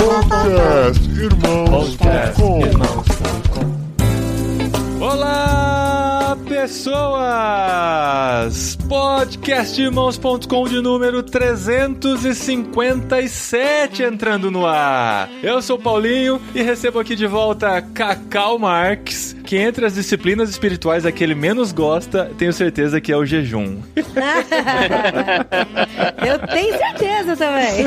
Podcastirmãos.com. Olá, pessoas! Podcastirmãos.com de número 357 entrando no ar. Eu sou o Paulinho e recebo aqui de volta Cacau Marques, que entre as disciplinas espirituais a que ele menos gosta, tenho certeza que é o jejum. Eu tenho certeza também.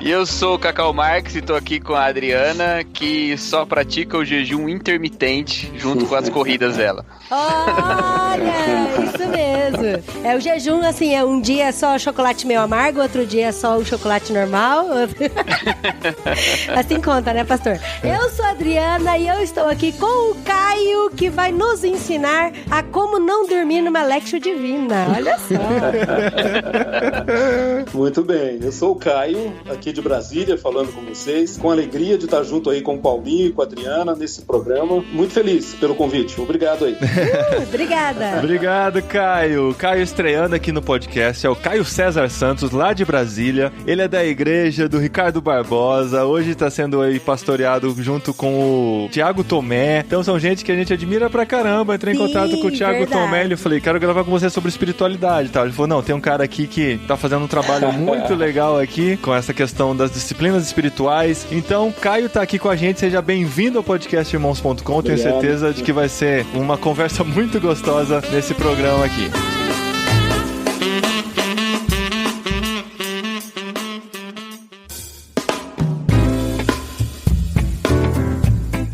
E eu sou o Cacau Marques e tô aqui com a Adriana, que só pratica o jejum intermitente junto com as corridas dela. Olha, isso mesmo. É o jejum, assim, é um dia só chocolate meio amargo, outro dia só o chocolate normal. Assim conta, né, pastor? Eu sou a Adriana e eu estou aqui com o Caio, que vai nos ensinar a como não dormir numa Lectio Divina. Olha só. Muito bem, eu sou o Caio, aqui de Brasília, falando com vocês, com alegria de estar junto aí com o Paulinho e com a Adriana nesse programa. Muito feliz pelo convite, obrigado aí. Obrigada. Obrigado, Caio. Caio estreando aqui no podcast é o Caio César Santos, lá de Brasília. Ele é da igreja do Ricardo Barbosa, hoje está sendo aí pastoreado junto com o Tiago Tomé. Então são gente que a gente admira pra caramba. Entrei em contato com o Tiago Tomé e eu falei, quero gravar com você sobre espiritualidade, tá? Ele falou, não, tem um cara aqui que tá fazendo um trabalho muito legal aqui com essa questão das disciplinas espirituais. Então, Caio tá aqui com a gente, seja bem-vindo ao podcastirmãos.com. Tenho certeza de que vai ser uma conversa muito gostosa nesse programa aqui.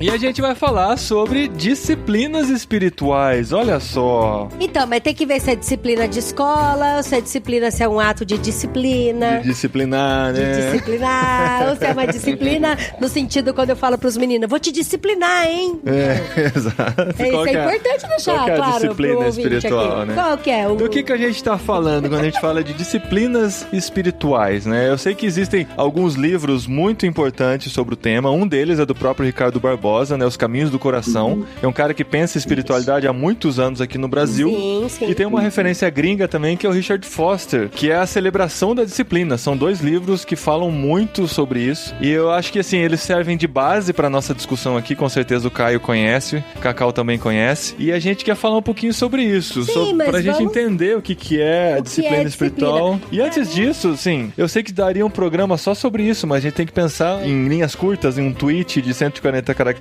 E a gente vai falar sobre disciplinas espirituais, olha só. Então, mas tem que ver se é disciplina de escola, ou se é disciplina, se é um ato de disciplina. De disciplinar, né? De disciplinar, ou se é uma disciplina no sentido quando eu falo pros meninos, vou te disciplinar, hein? É, exato. Isso é importante deixar qual que é a claro disciplina espiritual, aqui, né? Qual que é? Do que a gente tá falando quando a gente fala de disciplinas espirituais, né? Eu sei que existem alguns livros muito importantes sobre o tema, um deles é do próprio Ricardo Barbosa, né, Os Caminhos do Coração. É um cara que pensa em espiritualidade há muitos anos aqui no Brasil. Sim. E tem uma referência gringa também, que é o Richard Foster, que é a celebração da disciplina. São dois livros que falam muito sobre isso. E eu acho que, assim, eles servem de base para nossa discussão aqui. Com certeza o Caio conhece, o Cacau também conhece. E a gente quer falar um pouquinho sobre isso. Pra gente entender o que é a disciplina espiritual. E antes disso, sim, eu sei que daria um programa só sobre isso, mas a gente tem que pensar em linhas curtas, em um tweet de 140 caracteres,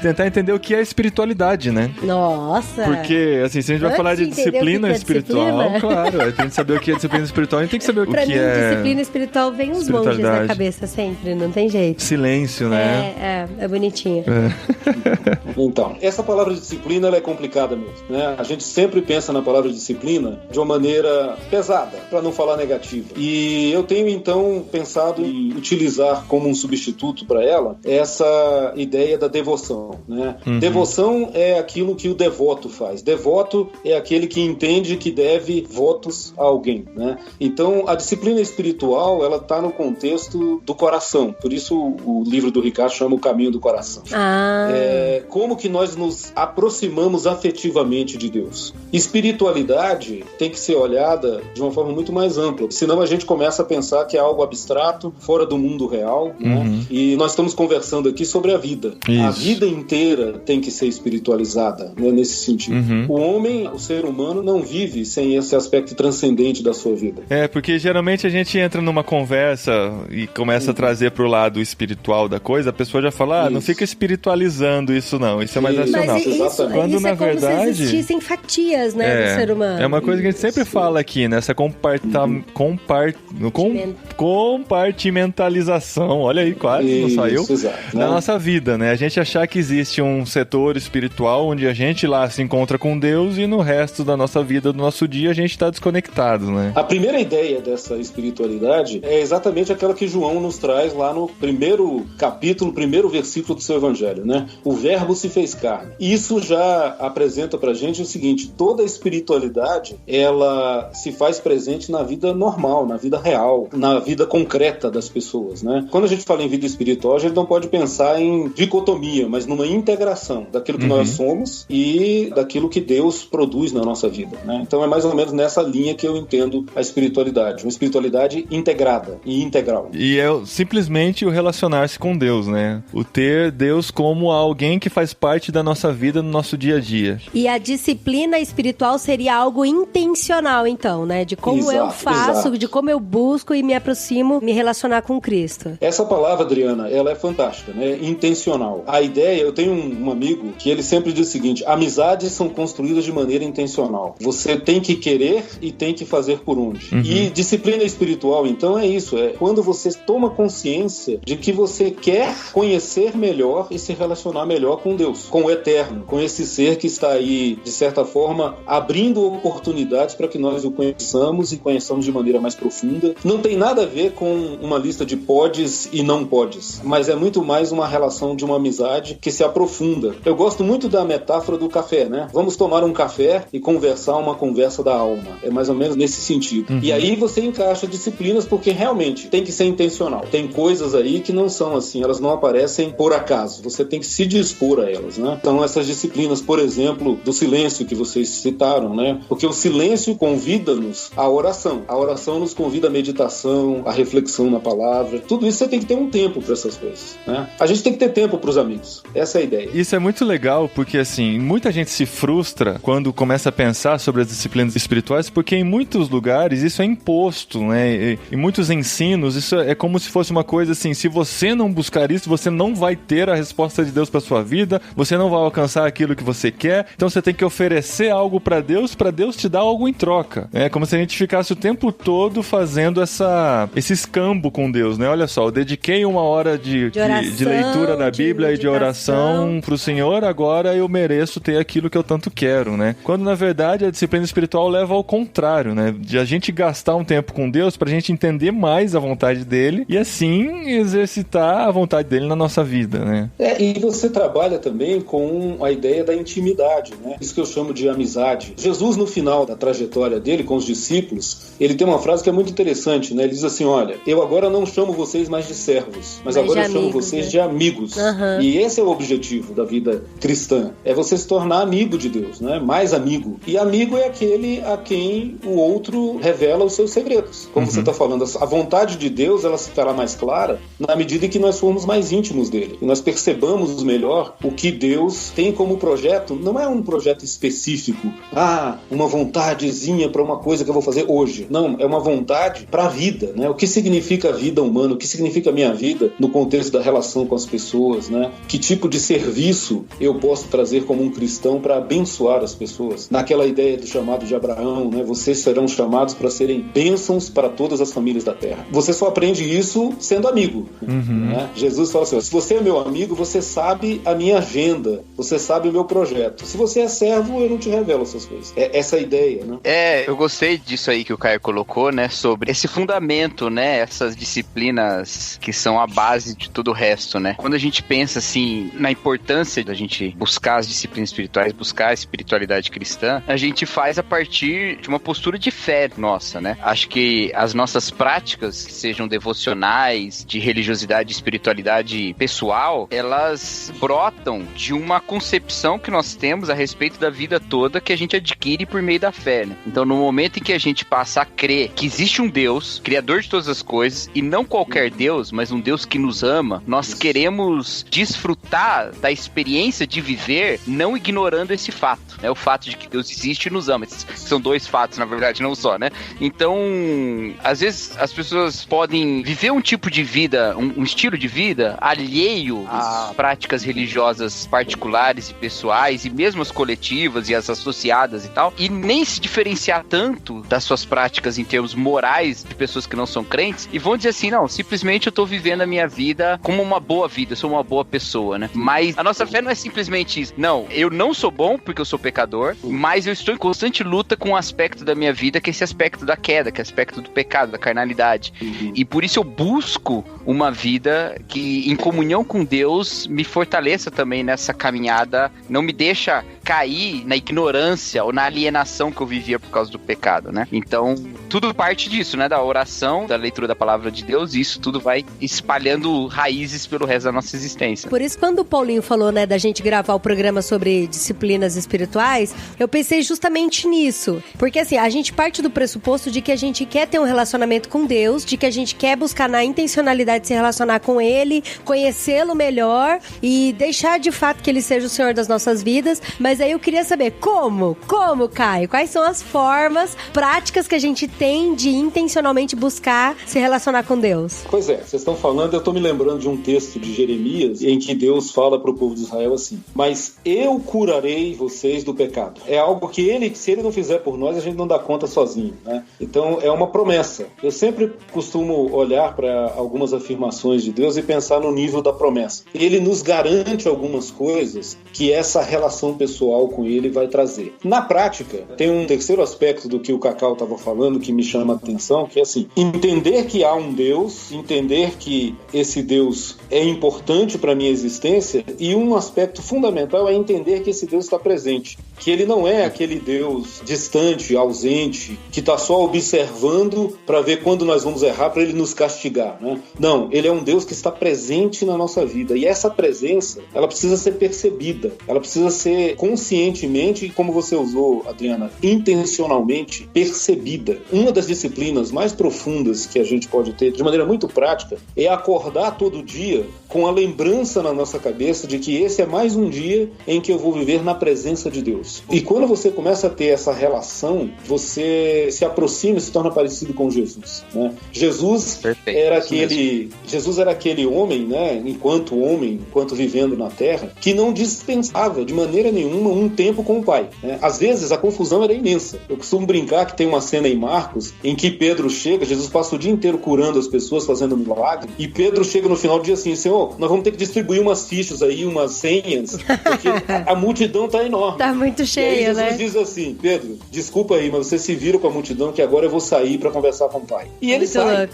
tentar entender o que é espiritualidade, né? Nossa! Porque, assim, se a gente vai falar de disciplina espiritual, claro, a gente saber o que é disciplina espiritual, a gente tem que saber o que é... Pra mim, disciplina espiritual vem os monges na cabeça sempre, não tem jeito. Silêncio, né? É bonitinho. Então, essa palavra disciplina, ela é complicada mesmo, né? A gente sempre pensa na palavra disciplina de uma maneira pesada, para não falar negativa. E eu tenho, então, pensado em utilizar como um substituto para ela essa ideia da devoção, né? Uhum. Devoção é aquilo que o devoto faz. Devoto é aquele que entende que deve votos a alguém, né? Então, a disciplina espiritual, ela está no contexto do coração. Por isso, o livro do Ricardo chama O Caminho do Coração. Como que nós nos aproximamos afetivamente de Deus? Espiritualidade tem que ser olhada de uma forma muito mais ampla. Senão a gente começa a pensar que é algo abstrato, fora do mundo real, né? E nós estamos conversando aqui sobre a vida. Isso. A vida inteira tem que ser espiritualizada, né, nesse sentido. O homem, o ser humano, não vive sem esse aspecto transcendente da sua vida. Porque geralmente a gente entra numa conversa e começa a trazer pro lado espiritual da coisa, a pessoa já fala, não fica espiritualizando isso não, isso é mais racional. Quando na verdade como se existissem fatias, né, do ser humano. É uma coisa que a gente sempre fala aqui, né, essa compartimentalização, olha aí, quase não saiu, da nossa vida, né? A gente achar que existe um setor espiritual onde a gente lá se encontra com Deus e no resto da nossa vida, do nosso dia, a gente está desconectado, né? A primeira ideia dessa espiritualidade é exatamente aquela que João nos traz lá no primeiro capítulo, primeiro versículo do seu evangelho, né? O verbo se fez carne. Isso já apresenta pra gente o seguinte, toda a espiritualidade, ela se faz presente na vida normal, na vida real, na vida concreta das pessoas, né? Quando a gente fala em vida espiritual, a gente não pode pensar em dicotomia dicotomia, mas numa integração daquilo que nós somos e daquilo que Deus produz na nossa vida, né? Então é mais ou menos nessa linha que eu entendo a espiritualidade, uma espiritualidade integrada e integral. E é simplesmente o relacionar-se com Deus, né? O ter Deus como alguém que faz parte da nossa vida, no nosso dia a dia. E a disciplina espiritual seria algo intencional, então, né? De como eu faço, de como eu busco e me aproximo, me relacionar com Cristo. Essa palavra, Adriana, ela é fantástica, né? Intencional. A ideia, eu tenho um amigo que ele sempre diz o seguinte: amizades são construídas de maneira intencional. Você tem que querer e tem que fazer por onde. E disciplina espiritual, então, é isso. É quando você toma consciência de que você quer conhecer melhor e se relacionar melhor com Deus, com o eterno, com esse ser que está aí, de certa forma, abrindo oportunidades para que nós o conheçamos e conheçamos de maneira mais profunda. Não tem nada a ver com uma lista de podes e não podes, mas é muito mais uma relação de uma amizade que se aprofunda. Eu gosto muito da metáfora do café, né? Vamos tomar um café e conversar uma conversa da alma. É mais ou menos nesse sentido. E aí você encaixa disciplinas, porque realmente tem que ser intencional. Tem coisas aí que não são assim, elas não aparecem por acaso. Você tem que se dispor a elas, né? Então essas disciplinas, por exemplo, do silêncio que vocês citaram, né? Porque o silêncio convida-nos à oração. A oração nos convida à meditação, à reflexão na palavra. Tudo isso você tem que ter um tempo para essas coisas, né? A gente tem que ter tempo para os amigos. Essa é a ideia. Isso é muito legal porque, assim, muita gente se frustra quando começa a pensar sobre as disciplinas espirituais, porque em muitos lugares isso é imposto, né? Em muitos ensinos, isso é como se fosse uma coisa assim: se você não buscar isso, você não vai ter a resposta de Deus para sua vida, você não vai alcançar aquilo que você quer, então você tem que oferecer algo para Deus te dar algo em troca. É como se a gente ficasse o tempo todo fazendo esse escambo com Deus, né? Olha só, eu dediquei uma hora de leitura da Bíblia e de oração pro Senhor, agora eu mereço ter aquilo que eu tanto quero, né? Quando, na verdade, a disciplina espiritual leva ao contrário, né? De a gente gastar um tempo com Deus pra gente entender mais a vontade dele e, assim, exercitar a vontade dele na nossa vida, né? E você trabalha também com a ideia da intimidade, né? Isso que eu chamo de amizade. Jesus, no final da trajetória dele com os discípulos, ele tem uma frase que é muito interessante, né? Ele diz assim: olha, eu agora não chamo vocês mais de servos, mas agora eu chamo vocês de amigos. E esse é o objetivo da vida cristã, é você se tornar amigo de Deus, né? Mais amigo. E amigo é aquele a quem o outro revela os seus segredos. Como você está falando, a vontade de Deus, ela ficará mais clara na medida em que nós formos mais íntimos dele, que nós percebamos melhor o que Deus tem como projeto. Não é um projeto específico, uma vontadezinha para uma coisa que eu vou fazer hoje. Não, é uma vontade para a vida, né? O que significa a vida humana, o que significa a minha vida no contexto da relação com as pessoas, né? Que tipo de serviço eu posso trazer como um cristão para abençoar as pessoas? Naquela ideia do chamado de Abraão, né? Vocês serão chamados para serem bênçãos para todas as famílias da terra. Você só aprende isso sendo amigo, né? Jesus fala assim: se você é meu amigo, você sabe a minha agenda, você sabe o meu projeto. Se você é servo, eu não te revelo essas coisas. É essa a ideia, né? Eu gostei disso aí que o Caio colocou, né? Sobre esse fundamento, né? Essas disciplinas que são a base de todo o resto, né? Quando a gente pensa, assim, na importância da gente buscar as disciplinas espirituais, buscar a espiritualidade cristã, a gente faz a partir de uma postura de fé nossa, né? Acho que as nossas práticas, que sejam devocionais, de religiosidade e espiritualidade pessoal, elas brotam de uma concepção que nós temos a respeito da vida toda, que a gente adquire por meio da fé, né? Então, no momento em que a gente passa a crer que existe um Deus, criador de todas as coisas, e não qualquer Deus, mas um Deus que nos ama, nós queremos desfrutar da experiência de viver, não ignorando esse fato, né? O fato de que Deus existe e nos ama. Esses são dois fatos, na verdade, não só, né? Então, às vezes, as pessoas podem viver um tipo de vida, um estilo de vida alheio a práticas religiosas particulares e pessoais, e mesmo as coletivas e as associadas e tal, e nem se diferenciar tanto das suas práticas em termos morais de pessoas que não são crentes, e vão dizer assim: não, simplesmente eu tô vivendo a minha vida como uma boa vida, eu sou uma boa pessoa, né? Mas a nossa fé não é simplesmente isso. Não, eu não sou bom porque eu sou pecador, mas eu estou em constante luta com um aspecto da minha vida, que é esse aspecto da queda, que é o aspecto do pecado, da carnalidade. E por isso eu busco uma vida que, em comunhão com Deus, me fortaleça também nessa caminhada, não me deixa cair na ignorância ou na alienação que eu vivia por causa do pecado, né? Então, tudo parte disso, né? Da oração, da leitura da palavra de Deus, e isso tudo vai espalhando raízes pelo resto da nossa existência. Por isso, quando o Paulinho falou, né, da gente gravar o programa sobre disciplinas espirituais, eu pensei justamente nisso. Porque, assim, a gente parte do pressuposto de que a gente quer ter um relacionamento com Deus, de que a gente quer buscar na intencionalidade de se relacionar com Ele, conhecê-lo melhor e deixar de fato que Ele seja o Senhor das nossas vidas. Mas aí eu queria saber como? Como, Caio? Quais são as formas práticas que a gente tem de intencionalmente buscar se relacionar com Deus? Pois é, vocês estão falando, eu estou me lembrando de um texto de Jeremias em que Deus fala para o povo de Israel assim: mas eu curarei vocês do pecado. É algo que Ele, se Ele não fizer por nós, a gente não dá conta sozinho, né? Então é uma promessa. Eu sempre costumo olhar para algumas afirmações de Deus e pensar no nível da promessa. Ele nos garante algumas coisas que essa relação pessoal com Ele vai trazer. Na prática, tem um terceiro aspecto do que o Cacau estava falando que me chama a atenção, que é assim: entender que há um Deus, entender que esse Deus é importante para a minha existência, e um aspecto fundamental é entender que esse Deus está presente, que Ele não é aquele Deus distante, ausente, que está só observando para ver quando nós vamos errar para Ele nos castigar, né? Não, Ele é um Deus que está presente na nossa vida, e essa presença, ela precisa ser percebida, ela precisa ser conscientemente, como você usou, Adriana, intencionalmente percebida. Uma das disciplinas mais profundas que a gente pode ter, de maneira muito prática, é acordar todo dia com a lembrança na nossa cabeça de que esse é mais um dia em que eu vou viver na presença de Deus. E quando você começa a ter essa relação, você se aproxima e se torna parecido com Jesus, né? Jesus era aquele homem, né, enquanto vivendo na Terra, que não dispensava de maneira nenhuma um tempo com o Pai, né? Às vezes a confusão era imensa. Eu costumo brincar que tem uma cena em Marcos em que Pedro chega, Jesus passa o dia inteiro curando as pessoas, fazendo milagre, e Pedro chega no final do dia assim: Senhor, nós vamos ter que distribuir umas fichas aí, umas senhas, porque a multidão tá enorme. Tá muito cheia, né? Jesus diz assim: Pedro, desculpa aí, mas você se vira com a multidão que agora eu vou sair para conversar com o Pai. E ele sai.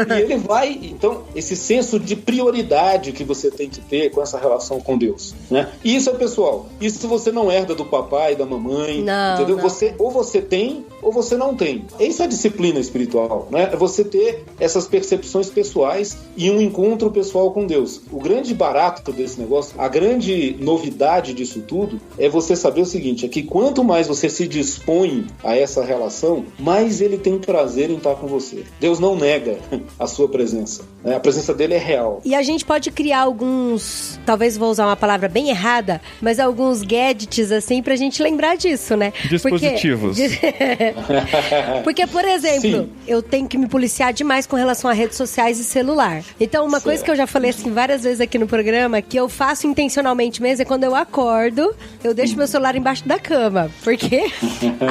E ele vai. Então, esse senso de prioridade que você tem que ter com essa relação com Deus, né? E isso é pessoal. Isso você não herda do papai, da mamãe, não, entendeu? Não. Ou você tem, ou você não tem. Isso é disciplina espiritual, né? É você ter essas percepções pessoais e um encontro pessoal com Deus. O grande barato desse negócio, a grande novidade disso tudo, é você saber o seguinte: é que quanto mais você se dispõe a essa relação, mais Ele tem prazer em estar com você. Deus não nega a sua presença, né? A presença dele é real. E a gente pode criar alguns, talvez vou usar uma palavra bem errada, mas alguns gadgets assim pra gente lembrar disso, né? Dispositivos. Porque, por exemplo, sim, eu tenho que me policiar demais com relação a redes sociais e celular. Então, uma coisa que eu já falei assim várias vezes aqui no programa, que eu faço intencionalmente mesmo, é quando eu acordo, eu deixo meu celular embaixo da cama. Porque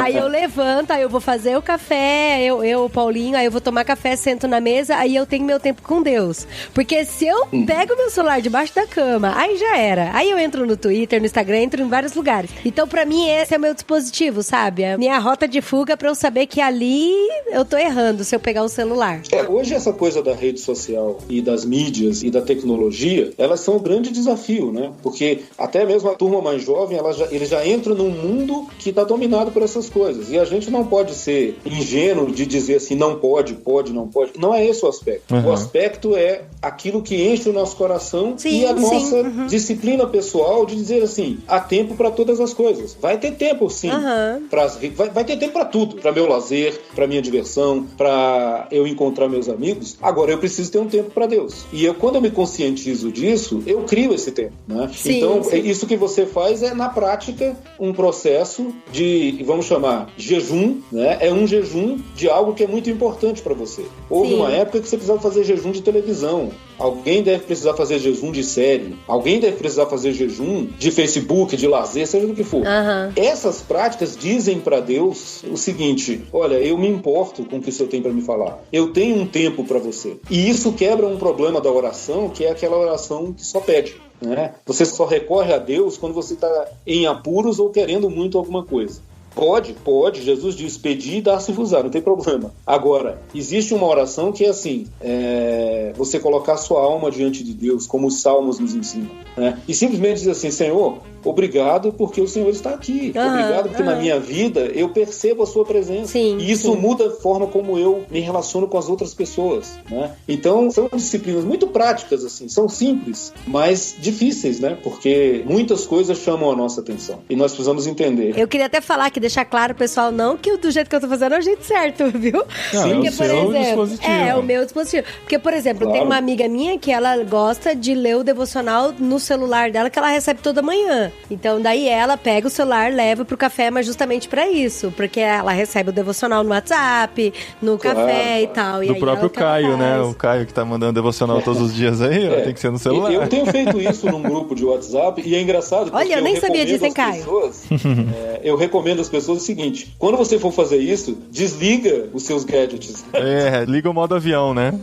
aí eu levanto, aí eu vou fazer o café, o Paulinho, aí eu vou tomar café, sento na mesa, aí eu tenho meu tempo com Deus. Porque se eu pego meu celular debaixo da cama, aí já era. Aí eu entro no Twitter, no Instagram, entro em vários lugares. Então, pra mim, esse é o meu dispositivo, sabe? A minha rota de fuga pra eu saber que ali eu tô errando se eu pegar o celular. Hoje essa coisa da rede social e das mídias e da tecnologia, elas são um grande desafio, né? Porque até mesmo a turma mais jovem, eles já entram num mundo que tá dominado por essas coisas. E a gente não pode ser ingênuo de dizer assim, não pode, não pode. Não é esse o aspecto. O aspecto é aquilo que enche o nosso coração, sim, e a nossa disciplina pessoal de dizer assim, há tempo para todas as coisas. Vai ter tempo, sim. Vai ter tempo para tudo. Para meu lazer, para minha diversão, para eu encontrar meus amigos. Agora, eu preciso ter um tempo para Deus. E quando eu me conscientizo disso, eu crio esse tempo, né? Sim, então, sim, isso que você faz é, na prática, um processo de, vamos chamar, jejum, né? É um jejum de algo que é muito importante para você. Houve uma época que você precisava fazer jejum de televisão. Alguém deve precisar fazer jejum de série. Alguém deve precisar fazer jejum de Facebook, de lazer, seja do que for. Essas práticas dizem para Deus o seguinte: olha, eu me importo com o que o Senhor tem para me falar. Eu tenho um tempo para você. E isso quebra um problema da oração, que é aquela oração que só pede, né? Você só recorre a Deus quando você está em apuros ou querendo muito alguma coisa. Pode. Jesus diz, pedi e dá-se-vos-á, não tem problema. Agora, existe uma oração que é assim, você colocar sua alma diante de Deus, como os salmos nos ensinam, né? E simplesmente dizer assim, Senhor, obrigado porque o Senhor está aqui. Obrigado porque na minha vida eu percebo a sua presença. Sim, e isso muda a forma como eu me relaciono com as outras pessoas, né? Então, são disciplinas muito práticas, assim, são simples, mas difíceis, né? Porque muitas coisas chamam a nossa atenção e nós precisamos entender. Eu queria até falar aqui, deixar claro, pessoal, não que do jeito que eu tô fazendo é o jeito certo, viu? Não, porque, por exemplo, o meu dispositivo. Porque, por exemplo, tem uma amiga minha que ela gosta de ler o devocional no celular dela, que ela recebe toda manhã. Então, daí ela pega o celular, leva pro café, mas justamente pra isso, porque ela recebe o devocional no WhatsApp, no café e tal. E do aí próprio Caio, né? O Caio que tá mandando devocional todos os dias aí, tem que ser no celular. Eu tenho feito isso num grupo de WhatsApp e é engraçado. Olha, eu nem sabia disso, hein, Caio? Eu recomendo às pessoas o seguinte: quando você for fazer isso, desliga os seus gadgets. Liga o modo avião, né?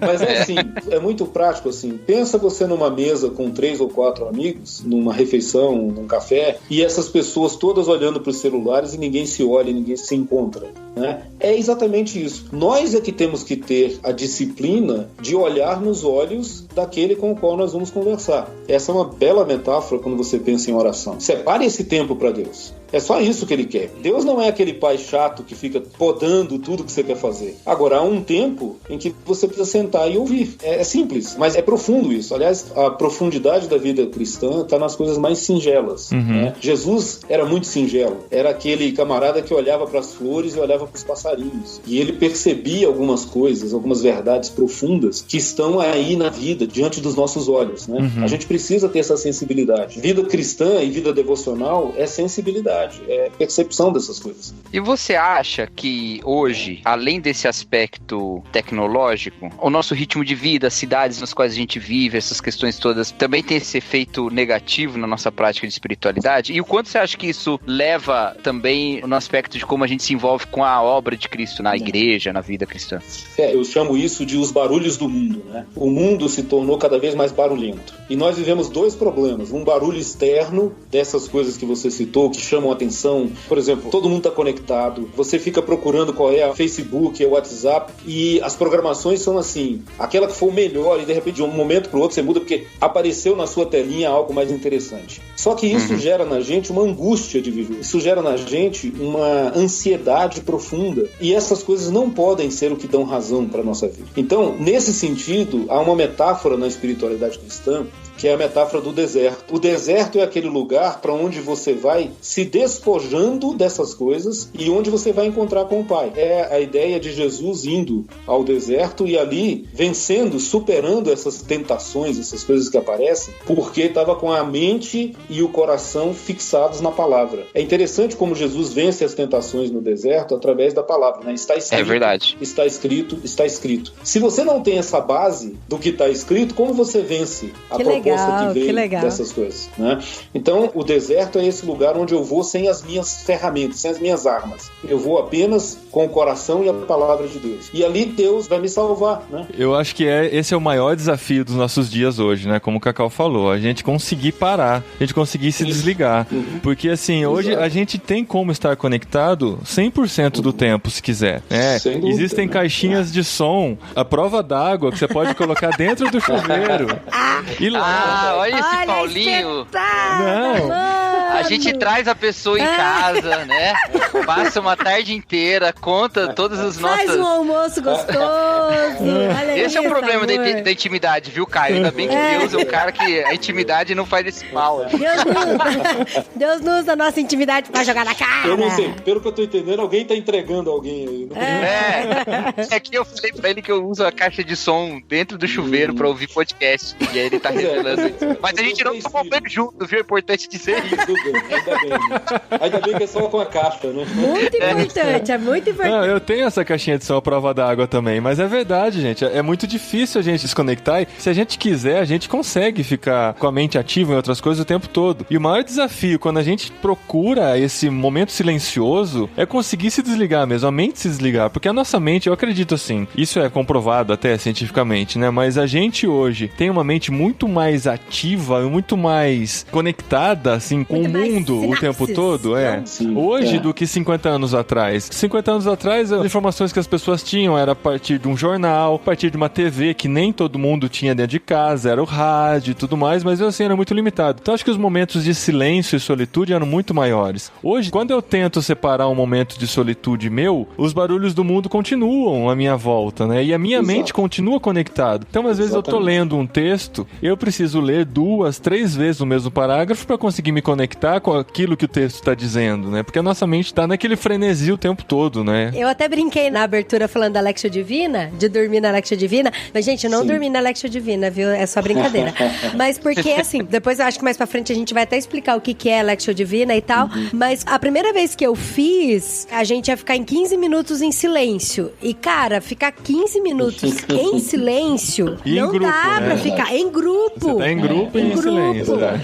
Mas é assim, é muito prático assim. Pensa você numa mesa com 3 ou 4 amigos, numa refeição, num café, e essas pessoas todas olhando para os celulares e ninguém se olha, ninguém se encontra, né? É exatamente isso. Nós é que temos que ter a disciplina de olhar nos olhos daquele com o qual nós vamos conversar. Essa é uma bela metáfora quando você pensa em oração. Separe esse tempo para Deus. É só isso que ele quer. Deus não é aquele pai chato que fica podando tudo que você quer fazer. Agora, há um tempo em que você precisa sentar e ouvir. É simples, mas é profundo isso. Aliás, a profundidade da vida cristã está nas coisas mais singelas. Né? Jesus era muito singelo. Era aquele camarada que olhava para as flores e olhava para os passarinhos. E ele percebia algumas coisas, algumas verdades profundas que estão aí na vida, diante dos nossos olhos. Né? A gente precisa ter essa sensibilidade. Vida cristã e vida devocional é sensibilidade. É percepção dessas coisas. E você acha que hoje, além desse aspecto tecnológico, o nosso ritmo de vida, as cidades nas quais a gente vive, essas questões todas, também tem esse efeito negativo na nossa prática de espiritualidade? E o quanto você acha que isso leva também no aspecto de como a gente se envolve com a obra de Cristo na igreja, na vida cristã? Eu chamo isso de os barulhos do mundo, né? O mundo se tornou cada vez mais barulhento. E nós vivemos 2 problemas. Um barulho externo dessas coisas que você citou, que chamam a atenção. Por exemplo, todo mundo está conectado. Você fica procurando qual é a Facebook, o WhatsApp, e as programações são assim, aquela que for o melhor, e de repente de um momento para o outro você muda porque apareceu na sua telinha algo mais interessante. Só que isso gera na gente uma angústia de viver. Isso gera na gente uma ansiedade profunda. E essas coisas não podem ser o que dão razão para a nossa vida. Então, nesse sentido, há uma metáfora na espiritualidade cristã, que é a metáfora do deserto. O deserto é aquele lugar para onde você vai se despojando dessas coisas e onde você vai encontrar com o Pai. É a ideia de Jesus indo ao deserto e ali vencendo, superando essas tentações, essas coisas que aparecem, porque estava com a mente e o coração fixados na palavra. É interessante como Jesus vence as tentações no deserto através da palavra, né? Está escrito. É verdade. Está escrito, está escrito. Se você não tem essa base do que está escrito, como você vence a proposta que veio dessas coisas, né? Então, o deserto é esse lugar onde eu vou sem as minhas ferramentas, sem as minhas armas. Eu vou apenas com o coração e a palavra de Deus. E ali Deus vai me salvar, né? Eu acho que esse é o maior desafio dos nossos dias hoje, né? Como o Cacau falou, a gente conseguir parar, a gente conseguir se desligar. Porque, assim, hoje a gente tem como estar conectado 100% do tempo, se quiser. Sem dúvida, existem caixinhas de som, a prova d'água que você pode colocar dentro do chuveiro. E lá olha esse Paulinho. Não. A gente traz a pessoa em casa, né? Passa uma tarde inteira, conta todas as nossas... Faz um almoço gostoso. Olha esse é o problema da intimidade, viu, Caio? Ainda bem que Deus é o cara que a intimidade não faz esse mal. Deus não usa a nossa intimidade pra jogar na cara. Eu não sei, pelo que eu tô entendendo, alguém tá entregando alguém aí. Aqui eu falei pra ele que eu uso a caixa de som dentro do chuveiro pra ouvir podcast. E aí ele tá revelando isso. Mas a gente não toma banho junto, viu? É importante dizer isso. Ainda bem que é só com a caixa, né? Muito importante, é muito importante. Não, eu tenho essa caixinha de som à prova d'água também, mas é verdade, gente. É muito difícil a gente desconectar e se a gente quiser, a gente consegue ficar com a mente ativa em outras coisas o tempo todo. E o maior desafio, quando a gente procura esse momento silencioso, é conseguir se desligar mesmo, a mente se desligar. Porque a nossa mente, eu acredito assim, isso é comprovado até cientificamente, né? Mas a gente hoje tem uma mente muito mais ativa, muito mais conectada, assim, com o mundo o tempo todo, Hoje, do que se 50 anos atrás. 50 anos atrás, as informações que as pessoas tinham era a partir de um jornal, a partir de uma TV que nem todo mundo tinha dentro de casa, era o rádio e tudo mais, mas assim, era muito limitado. Então acho que os momentos de silêncio e solitude eram muito maiores. Hoje, quando eu tento separar um momento de solitude meu, os barulhos do mundo continuam à minha volta, né? E a minha mente continua conectada. Então, às vezes eu tô lendo um texto, eu preciso ler 2, 3 vezes o mesmo parágrafo para conseguir me conectar com aquilo que o texto está dizendo, né? Porque a nossa mente tá naquele frenesi o tempo todo, né? Eu até brinquei na abertura falando da Lectio Divina, de dormir na Lectio Divina, mas, gente, eu não dormi na Lectio Divina, viu? É só brincadeira. Mas porque, assim, depois eu acho que mais pra frente a gente vai até explicar o que é a Lectio Divina e tal, mas a primeira vez que eu fiz, a gente ia ficar em 15 minutos em silêncio. E, cara, ficar 15 minutos em silêncio E não em grupo, dá né? pra ficar em grupo. Você tá em grupo e em silêncio, né?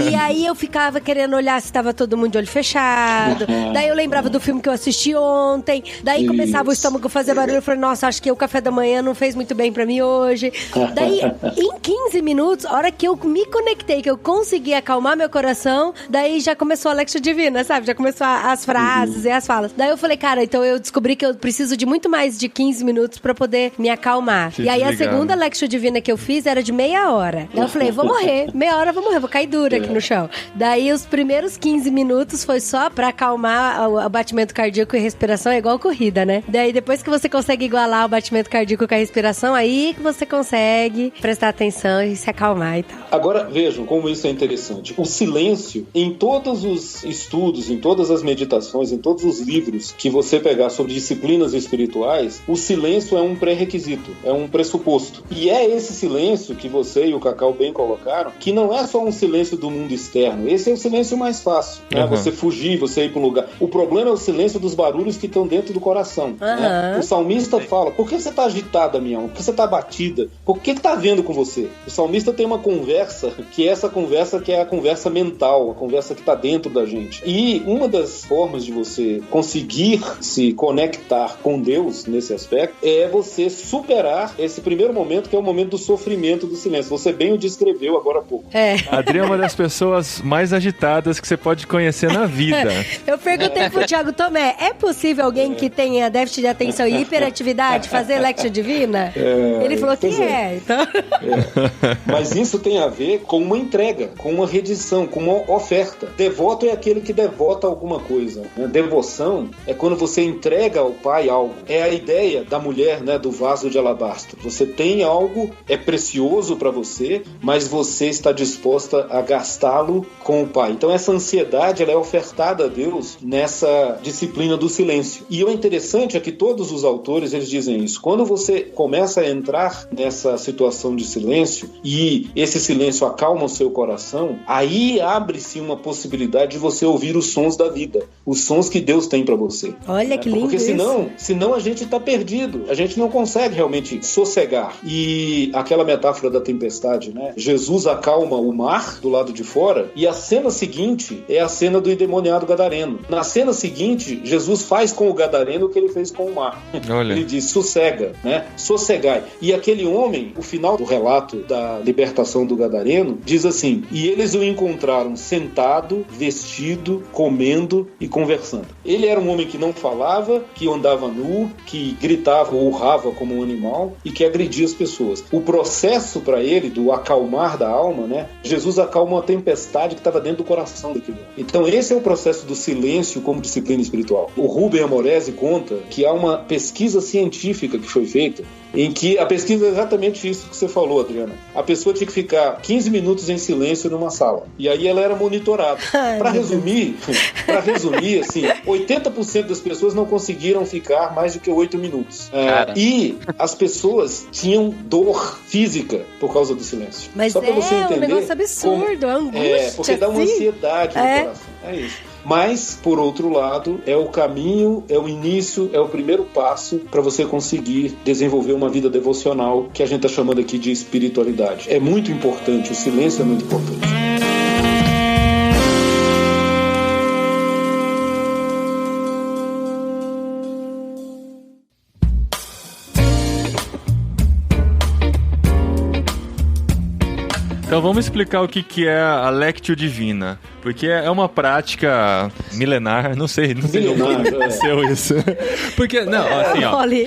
E aí eu ficava querendo olhar se tava todo mundo de olho fechado. Daí eu lembrava do filme que eu assisti ontem. Daí começava o estômago a fazer barulho. Eu falei, nossa, acho que o café da manhã não fez muito bem pra mim hoje. Daí, em 15 minutos, a hora que eu me conectei, que eu consegui acalmar meu coração, daí já começou a Lectio Divina, sabe? Já começou as frases e as falas. Daí eu falei, cara, então eu descobri que eu preciso de muito mais de 15 minutos pra poder me acalmar. E aí a segunda Lectio Divina que eu fiz era de meia hora. Daí eu falei, vou morrer. Meia hora eu vou morrer, vou cair dura aqui no chão. Daí os primeiros 15 minutos foi só pra acalmar o batimento cardíaco e respiração, é igual corrida, né? Daí depois que você consegue igualar o batimento cardíaco com a respiração, aí que você consegue prestar atenção e se acalmar e tal. Agora, vejam como isso é interessante. O silêncio, em todos os estudos, em todas as meditações, em todos os livros que você pegar sobre disciplinas espirituais, o silêncio é um pré-requisito, é um pressuposto. E é esse silêncio que você e o Cacau bem colocaram, que não é só um silêncio do mundo externo. Esse é o silêncio mais fácil, né? Você fugir, você ir para um lugar. O problema é o silêncio dos barulhos que estão dentro do coração. Né? O salmista fala, por que você está agitada, minha alma? Por que você está abatida? Por que está vendo com você? O salmista tem uma conversa, que é essa conversa que é a conversa mental, a conversa que está dentro da gente. E uma das formas de você conseguir se conectar com Deus nesse aspecto é você superar esse primeiro momento, que é o momento do sofrimento do silêncio. Você bem o descreveu agora há pouco. A Adri é uma das pessoas mais agitadas que você pode conhecer na vida. Eu perguntei pro Thiago Tomé, é possível alguém que tenha déficit de atenção e hiperatividade fazer Lectio Divina? Ele falou que então... Mas isso tem a ver com uma entrega, com uma redição, com uma oferta. Devoto é aquele que devota alguma coisa, né? Devoção é quando você entrega ao Pai algo. É a ideia da mulher, né, do vaso de alabastro. Você tem algo, é precioso para você, mas você está disposta a gastá-lo com o Pai. Então essa ansiedade, ela é ofertada a Deus nessa disciplina do silêncio. E o interessante é que todos os autores, eles dizem isso. Quando você começa a entrar nessa situação de silêncio e esse silêncio acalma o seu coração, aí abre-se uma possibilidade de você ouvir os sons da vida, os sons que Deus tem para você. Olha que lindo. Porque senão a gente está perdido, a gente não consegue realmente sossegar. E aquela metáfora da tempestade, né? Jesus acalma o mar do lado de fora e a cena seguinte é a cena do endemoniado gadareno. Na cena seguinte, Jesus faz com o gadareno o que ele fez com o mar. Olha. Ele diz, sossega, né? Sossegai. E aquele homem, o final do relato da libertação do gadareno, diz assim, e eles o encontraram sentado, vestido, comendo e conversando. Ele era um homem que não falava, que andava nu, que gritava ou urrava como um animal e que agredia as pessoas. O processo para ele, do acalmar da alma, né? Jesus acalma uma tempestade que estava dentro do coração daquele homem. Então esse é o processo do silêncio como disciplina espiritual. O Rubem Amorese conta que há uma pesquisa científica que foi feita em que a pesquisa é exatamente isso que você falou, Adriana. A pessoa tinha que ficar 15 minutos em silêncio numa sala. E aí ela era monitorada. Para resumir, assim, 80% das pessoas não conseguiram ficar mais do que 8 minutos. E as pessoas tinham dor física por causa do silêncio. Mas só para você entender, um negócio absurdo, a angústia. Porque dá uma ansiedade no coração. É isso. Mas, por outro lado, é o caminho, é o início, é o primeiro passo para você conseguir desenvolver uma vida devocional que a gente está chamando aqui de espiritualidade. É muito importante, o silêncio é muito importante. Então Então vamos explicar o que é a Lectio Divina. Porque é uma prática milenar, não sei como aconteceu isso. Porque, assim,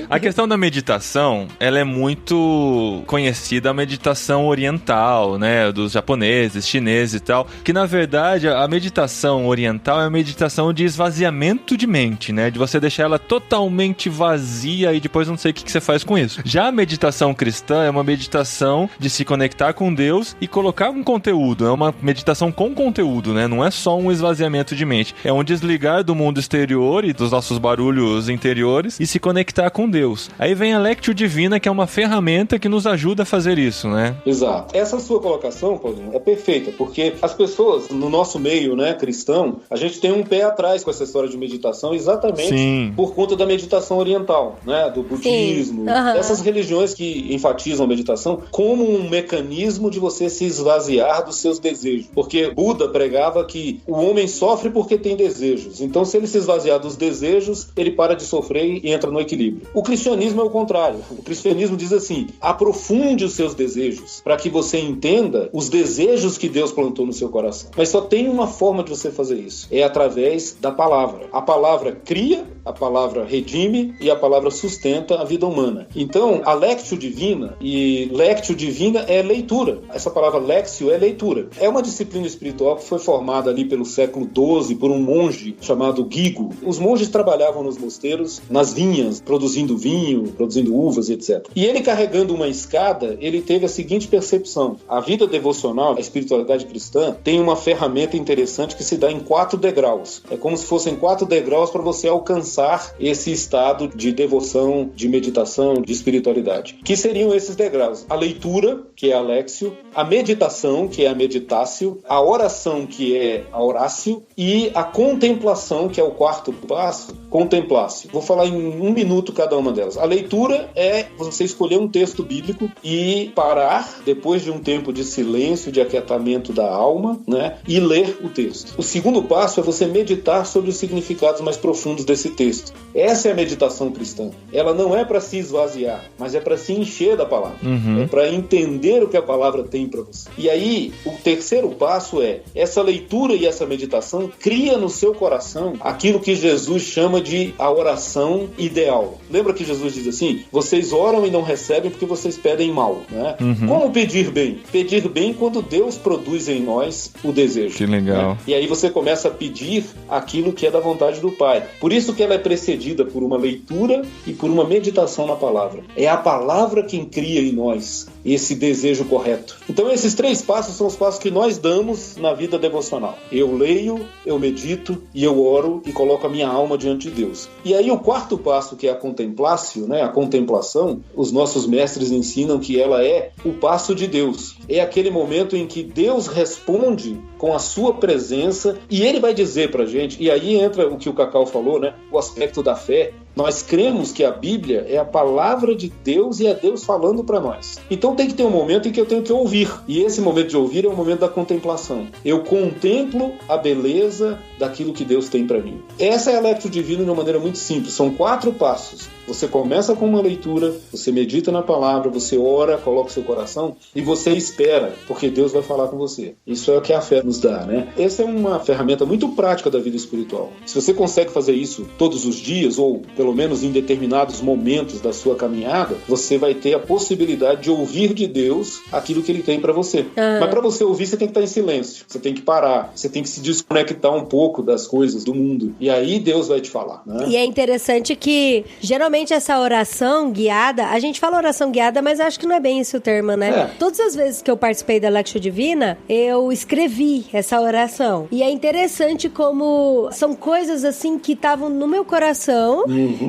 a questão da meditação, ela é muito conhecida, a meditação oriental, né, dos japoneses, chineses e tal, que na verdade a meditação oriental é a meditação de esvaziamento de mente, né, de você deixar ela totalmente vazia e depois não sei o que você faz com isso. Já a meditação cristã é uma meditação de se conectar com Deus e colocar um conteúdo, é uma meditação com conteúdo, né, não é só um esvaziamento de mente, é um desligar do mundo exterior e dos nossos barulhos interiores e se conectar com Deus. Aí vem a Lectio Divina, que é uma ferramenta que nos ajuda a fazer isso, né? Exato. Essa sua colocação, Paulinho, é perfeita, porque as pessoas no nosso meio, né, cristão, a gente tem um pé atrás com essa história de meditação exatamente por conta da meditação oriental, né, do budismo, essas religiões que enfatizam a meditação como um mecanismo de você se esvaziar dos seus desejos, porque Buda pregava que o homem sofre porque tem desejos, então se ele se esvaziar dos desejos, ele para de sofrer e entra no equilíbrio. O cristianismo é o contrário. O cristianismo diz assim: aprofunde os seus desejos para que você entenda os desejos que Deus plantou no seu coração. Mas só tem uma forma de você fazer isso, é através da palavra. A palavra cria, a palavra redime e a palavra sustenta a vida humana. Então, a Lectio Divina, e Lectio Divina é leitura. Essa palavra Lexio é leitura. É uma disciplina espiritual que foi formada ali pelo século XII por um monge chamado Guigo. Os monges trabalhavam nos mosteiros, nas vinhas, produzindo vinho, produzindo uvas, etc. E ele, carregando uma escada, ele teve a seguinte percepção: a vida devocional, a espiritualidade cristã, tem uma ferramenta interessante que se dá em 4 degraus. É como se fossem 4 degraus para você alcançar esse estado de devoção, de meditação, de espiritualidade. Que seriam esses degraus? A leitura, que é a Lexio, a meditação, que é a Meditatio, a oração, que é a Oratio, e a contemplação, que é o 4º passo, Contemplatio. Vou falar em 1 minuto cada uma delas. A leitura é você escolher um texto bíblico e parar, depois de um tempo de silêncio, de aquietamento da alma, né, e ler o texto. O 2º passo é você meditar sobre os significados mais profundos desse texto. Essa é a meditação cristã. Ela não é para se esvaziar, mas é para se encher da palavra. É para entender o que a palavra tem para você. E aí, o 3º passo é essa leitura e essa meditação cria no seu coração aquilo que Jesus chama de a oração ideal. Lembra que Jesus diz assim: vocês oram e não recebem porque vocês pedem mal, né? Como pedir bem? Pedir bem quando Deus produz em nós o desejo. Que legal. Né? E aí você começa a pedir aquilo que é da vontade do Pai. Por isso que ela é precedida por uma leitura e por uma meditação na palavra. É a palavra quem cria em nós esse desejo correto. Então esses 3 passos são os passos que nós damos na vida devocional. Eu leio, eu medito e eu oro e coloco a minha alma diante de Deus. E aí o 4º passo, que é a contemplatio, né, a contemplação, os nossos mestres ensinam que ela é o passo de Deus. É aquele momento em que Deus responde com a sua presença e Ele vai dizer pra gente, e aí entra o que o Cacau falou, né, o aspecto da fé. Nós cremos que a Bíblia é a palavra de Deus e é Deus falando para nós. Então tem que ter um momento em que eu tenho que ouvir. E esse momento de ouvir é o momento da contemplação. Eu contemplo a beleza daquilo que Deus tem para mim. Essa é a Lectio Divina de uma maneira muito simples. São 4 passos. Você começa com uma leitura, você medita na palavra, você ora, coloca o seu coração e você espera, porque Deus vai falar com você. Isso é o que a fé nos dá, né? Essa é uma ferramenta muito prática da vida espiritual. Se você consegue fazer isso todos os dias, ou pelo menos em determinados momentos da sua caminhada, você vai ter a possibilidade de ouvir de Deus aquilo que Ele tem para você. Mas para você ouvir, você tem que estar em silêncio, você tem que parar, você tem que se desconectar um pouco das coisas do mundo. E aí Deus vai te falar, né? E é interessante que, geralmente, essa oração guiada, a gente fala oração guiada, mas acho que não é bem esse o termo, né? Todas as vezes que eu participei da Lectio Divina, eu escrevi essa oração. E é interessante como são coisas assim que estavam no meu coração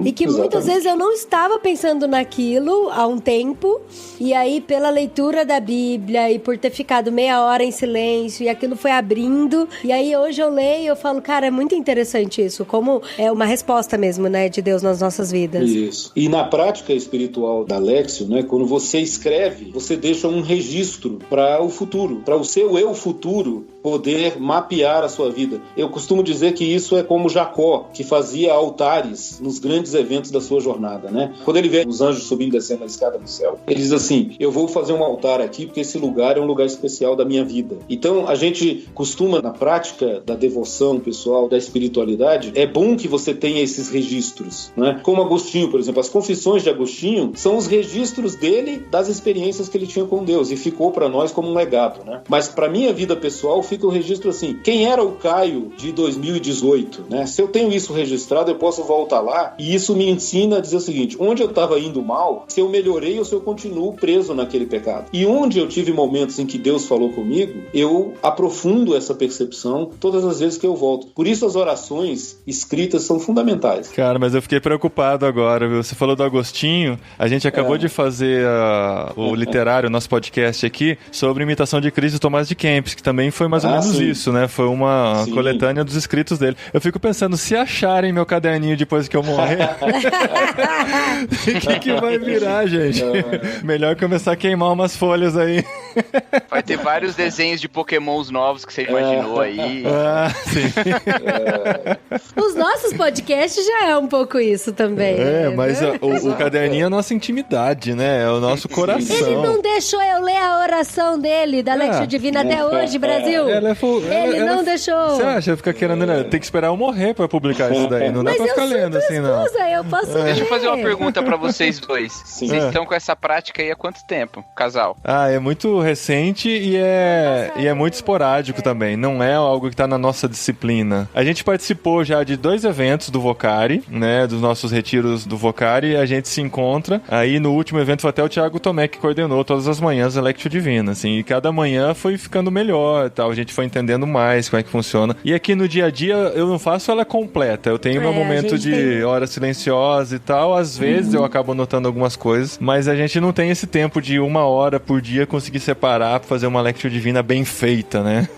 e que muitas vezes eu não estava pensando naquilo há um tempo. E aí, pela leitura da Bíblia e por ter ficado meia hora em silêncio, e aquilo foi abrindo. E aí, hoje eu leio e eu falo, cara, é muito interessante isso. Como é uma resposta mesmo, né, de Deus nas nossas vidas. Isso. E na prática espiritual da Lexio, né, quando você escreve, você deixa um registro para o futuro, para o seu eu futuro poder mapear a sua vida. Eu costumo dizer que isso é como Jacó, que fazia altares nos grandes grandes eventos da sua jornada, né? Quando ele vê os anjos subindo e descendo a escada do céu, ele diz assim, eu vou fazer um altar aqui porque esse lugar é um lugar especial da minha vida. Então, a gente costuma, na prática da devoção pessoal, da espiritualidade, é bom que você tenha esses registros, né? Como Agostinho, por exemplo, as confissões de Agostinho são os registros dele das experiências que ele tinha com Deus e ficou para nós como um legado, né? Mas para minha vida pessoal fica o registro assim, quem era o Caio de 2018, né? Se eu tenho isso registrado, eu posso voltar lá e isso me ensina a dizer o seguinte, onde eu estava indo mal, se eu melhorei ou se eu continuo preso naquele pecado. E onde eu tive momentos em que Deus falou comigo, eu aprofundo essa percepção todas as vezes que eu volto. Por isso as orações escritas são fundamentais. Cara, mas eu fiquei preocupado agora, viu? Você falou do Agostinho, a gente acabou de fazer o literário, nosso podcast aqui, sobre imitação de Cristo, Tomás de Kempis, que também foi mais ou menos isso, né? Foi uma coletânea dos escritos dele. Eu fico pensando, se acharem meu caderninho depois que eu morrer, o que vai virar, gente? Melhor começar a queimar umas folhas aí. Vai ter vários desenhos de Pokémons novos que você imaginou aí. Sim. Os nossos podcasts já é um pouco isso também. Mas o caderninho é a nossa intimidade, né? É o nosso coração. Ele não deixou eu ler a oração dele, da Lectio Divina, até hoje, Brasil. Ele não deixou. Você acha? Fica querendo, né? Tem que esperar eu morrer pra publicar isso daí. Não dá pra ficar lendo assim, não. Eu posso ler. Deixa eu fazer uma pergunta pra vocês dois. Vocês estão com essa prática aí há quanto tempo, casal? É muito recente e é muito esporádico também. Não é algo que tá na nossa disciplina. A gente participou já de 2 eventos do Vocari, né? Dos nossos retiros do Vocari. A gente se encontra. Aí no último evento foi até o Thiago Tomé que coordenou todas as manhãs a Lectio Divina, assim. E cada manhã foi ficando melhor e tal. A gente foi entendendo mais como é que funciona. E aqui no dia a dia eu não faço ela completa. Eu tenho meu momento de hora silenciosa e tal. Às vezes eu acabo notando algumas coisas, mas a gente não tem esse tempo de 1 hora por dia conseguir separar pra fazer uma Lectio Divina bem feita, né?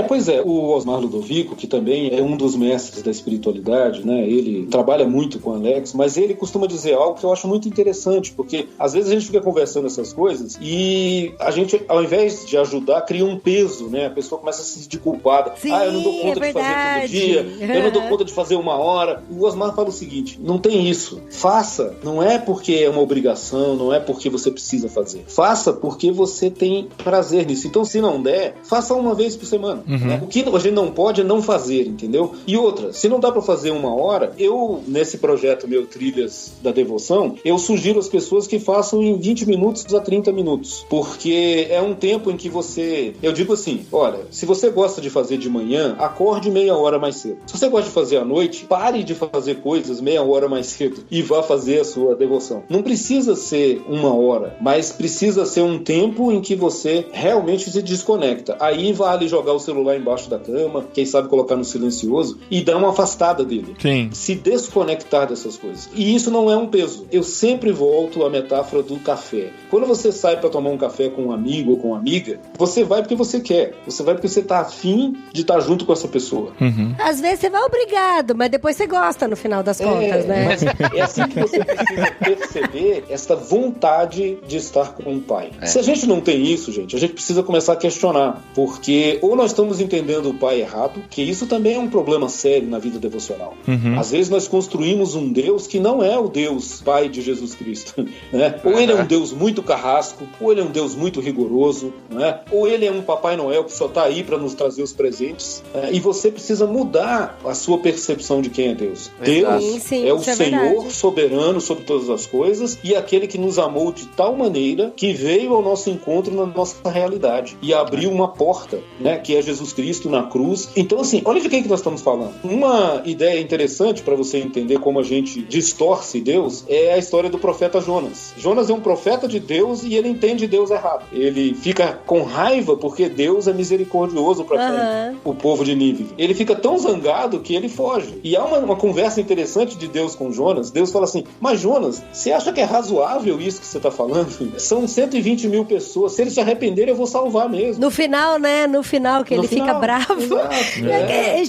Pois é. O Osmar Ludovico, que também é um dos mestres da espiritualidade, né? Ele trabalha muito com Alex, mas ele costuma dizer algo que eu acho muito interessante, porque às vezes a gente fica conversando essas coisas e a gente, ao invés de ajudar, cria um peso, né? A pessoa começa a se sentir culpada. Sim, eu não dou conta de fazer todo dia, eu não dou conta de fazer 1 hora. O Osmar fala o seguinte, não tem isso. Faça, não é porque é uma obrigação, não é porque você precisa fazer. Faça porque você tem prazer nisso. Então, se não der, faça 1 vez por semana. Né? O que a gente não pode é não fazer, entendeu? E outra, se não dá pra fazer 1 hora, eu, nesse projeto meu Trilhas da Devoção, eu sugiro às pessoas que façam em 20 minutos a 30 minutos. Porque é um tempo em que você... Eu digo assim, olha, se você gosta de fazer de manhã, acorde meia hora mais cedo. Se você gosta de fazer à noite, pare de fazer coisas meia hora mais cedo e vá fazer a sua devoção. Não precisa ser 1 hora, mas precisa ser um tempo em que você realmente se desconecta. Aí vale jogar o celular embaixo da cama, quem sabe colocar no silencioso e dar uma afastada dele. Sim. Se desconectar dessas coisas. E isso não é um peso. Eu sempre volto à metáfora do café. Quando você sai para tomar um café com um amigo ou com uma amiga, você vai porque você quer. Você vai porque você tá afim de estar junto com essa pessoa. Às vezes você vai obrigado, mas depois você gosta no final das contas, né? Mas é assim que você precisa perceber essa vontade de estar com o Pai. Se a gente não tem isso, gente, a gente precisa começar a questionar. Porque ou nós estamos entendendo o Pai errado, que isso também é um problema sério na vida devocional. Às vezes nós construímos um Deus que não é o Deus Pai de Jesus Cristo. Né? Ou ele é um Deus muito carrasco, ou ele é um Deus muito rigoroso, né? Ou ele é um Papai Noel que só está aí para nos trazer os presentes. E você precisa mudar a sua percepção de quem é Deus. Deus é o Senhor soberano sobre todas as coisas e aquele que nos amou de tal maneira que veio ao nosso encontro na nossa realidade e abriu uma porta, né? Que é Jesus Cristo na cruz. Então, assim, olha de quem que nós estamos falando. Uma ideia interessante para você entender como a gente distorce Deus é a história do profeta Jonas. Jonas é um profeta de Deus e ele entende Deus errado. Ele fica com raiva porque Deus é misericordioso para o povo de Nínive. Ele fica tão zangado que ele foge. E há uma conversa interessante de Deus com Jonas. Deus fala assim, mas Jonas, você acha que é razoável isso que você está falando? São 120 mil pessoas. Se eles se arrependerem, eu vou salvar mesmo. No final, né? No final, que ele fica bravo.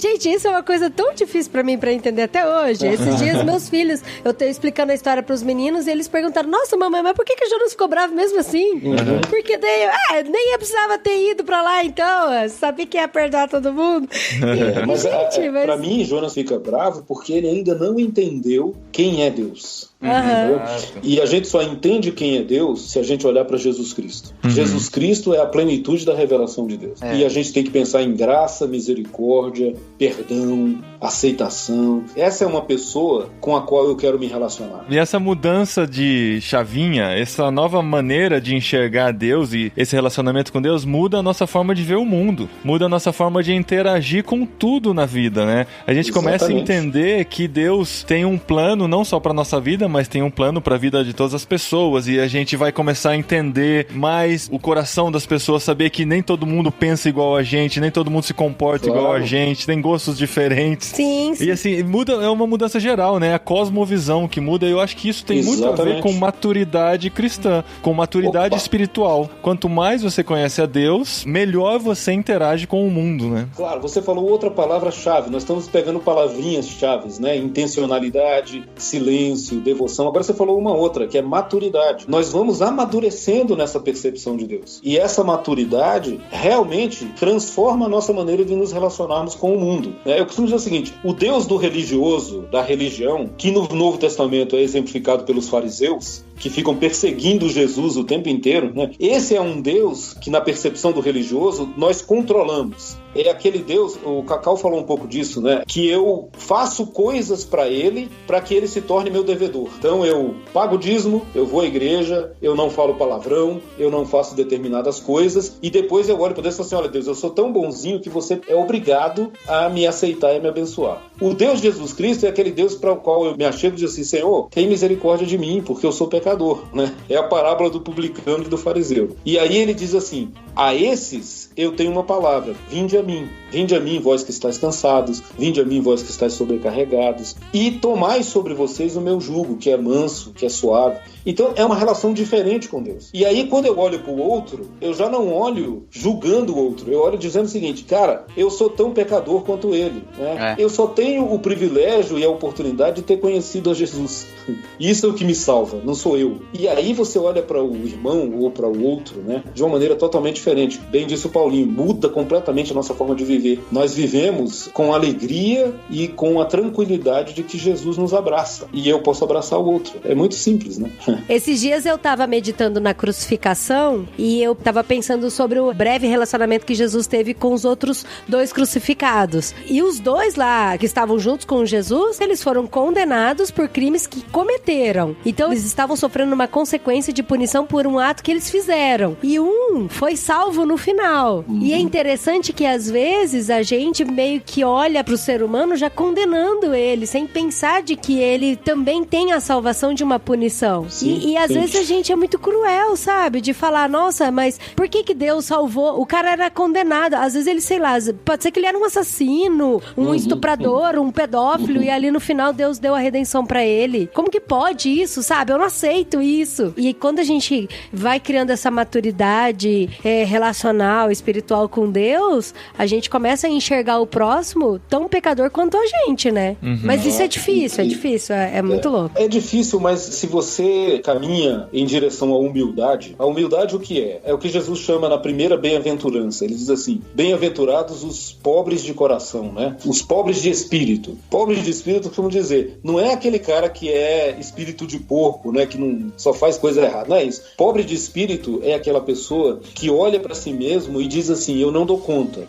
Gente, isso é uma coisa tão difícil pra mim pra entender até hoje. Esses dias, meus filhos, eu tô explicando a história pros meninos e eles perguntaram, nossa, mamãe, mas por que o Jonas ficou bravo mesmo assim? Porque daí, nem eu precisava ter ido pra lá, então. Eu sabia que ia perdoar todo mundo. Pra mim, Jonas fica bravo porque ele ainda não entendeu quem é Deus. E a gente só entende quem é Deus se a gente olhar para Jesus Cristo. Jesus Cristo é a plenitude da revelação de Deus. E a gente tem que pensar em graça, misericórdia, perdão, aceitação. Essa é uma pessoa com a qual eu quero me relacionar. E essa mudança de chavinha, essa nova maneira de enxergar Deus e esse relacionamento com Deus muda a nossa forma de ver o mundo, muda a nossa forma de interagir com tudo na vida, né? A gente começa a entender que Deus tem um plano não só para nossa vida, mas tem um plano para a vida de todas as pessoas, e a gente vai começar a entender mais o coração das pessoas, saber que nem todo mundo pensa igual a gente, nem todo mundo se comporta igual a gente, tem gostos diferentes. Sim. E assim, muda, é uma mudança geral, né? A cosmovisão que muda, e eu acho que isso tem muito a ver com maturidade cristã, com maturidade espiritual. Quanto mais você conhece a Deus, melhor você interage com o mundo, né? Claro, você falou outra palavra-chave, nós estamos pegando palavrinhas-chaves, né? Intencionalidade, silêncio, devoção. Agora você falou uma outra, que é maturidade. Nós vamos amadurecendo nessa percepção de Deus. E essa maturidade realmente transforma a nossa maneira de nos relacionarmos com o mundo. Eu costumo dizer o seguinte, o Deus do religioso, da religião, que no Novo Testamento é exemplificado pelos fariseus, que ficam perseguindo Jesus o tempo inteiro, né? Esse é um Deus que, na percepção do religioso, nós controlamos. É aquele Deus, o Cacau falou um pouco disso, né? Que eu faço coisas para ele que ele se torne meu devedor. Então eu pago dízimo, eu vou à igreja, eu não falo palavrão, eu não faço determinadas coisas, e depois eu olho para Deus e falo assim, olha Deus, eu sou tão bonzinho que você é obrigado a me aceitar e me abençoar. O Deus de Jesus Cristo é aquele Deus para o qual eu me achego e digo assim, Senhor, tem misericórdia de mim, porque eu sou pecador, né? É a parábola do publicano e do fariseu. E aí ele diz assim, a esses eu tenho uma palavra, vinde a mim, vós que estáis cansados, vinde a mim, vós que estáis sobrecarregados, e tomai sobre vocês o meu jugo, que é manso, que é suave. Então é uma relação diferente com Deus. E aí quando eu olho para o outro, eu já não olho julgando o outro, eu olho dizendo o seguinte, cara, eu sou tão pecador quanto ele, né? Eu só tenho o privilégio e a oportunidade de ter conhecido a Jesus. Isso é o que me salva, não sou eu. E aí você olha para o irmão ou para o outro, né, de uma maneira totalmente diferente. Bem disse o Paulinho, muda completamente a nossa forma de viver. Nós vivemos com alegria e com a tranquilidade de que Jesus nos abraça. E eu posso abraçar o outro. É muito simples, né? Esses dias eu tava meditando na crucificação e eu tava pensando sobre o breve relacionamento que Jesus teve com os outros 2 crucificados. E os 2 lá, que estavam juntos com Jesus, eles foram condenados por crimes que cometeram. Então eles estavam sofrendo uma consequência de punição por um ato que eles fizeram. E um foi salvo no final. E é interessante que às vezes a gente meio que olha pro ser humano já condenando ele, sem pensar de que ele também tem a salvação de uma punição. E às vezes a gente é muito cruel, sabe? De falar, nossa, mas por que Deus salvou? O cara era condenado. Às vezes ele, sei lá, pode ser que ele era um assassino, um estuprador, um pedófilo, e ali no final Deus deu a redenção pra ele. Como que pode isso, sabe? Eu não aceito isso. E quando a gente vai criando essa maturidade relacional, espiritual com Deus, a gente começa a enxergar o próximo tão pecador quanto a gente, né? Mas isso é difícil, é muito louco. É difícil, mas se você caminha em direção à humildade, a humildade o que é? É o que Jesus chama na primeira bem-aventurança. Ele diz assim, bem-aventurados os pobres de coração, né? Os pobres de espírito. Pobres de espírito, como dizer, não é aquele cara que é espírito de porco, né? Que não só faz coisa errada, não é isso. Pobre de espírito é aquela pessoa que olha para si mesmo e diz assim, eu não dou conta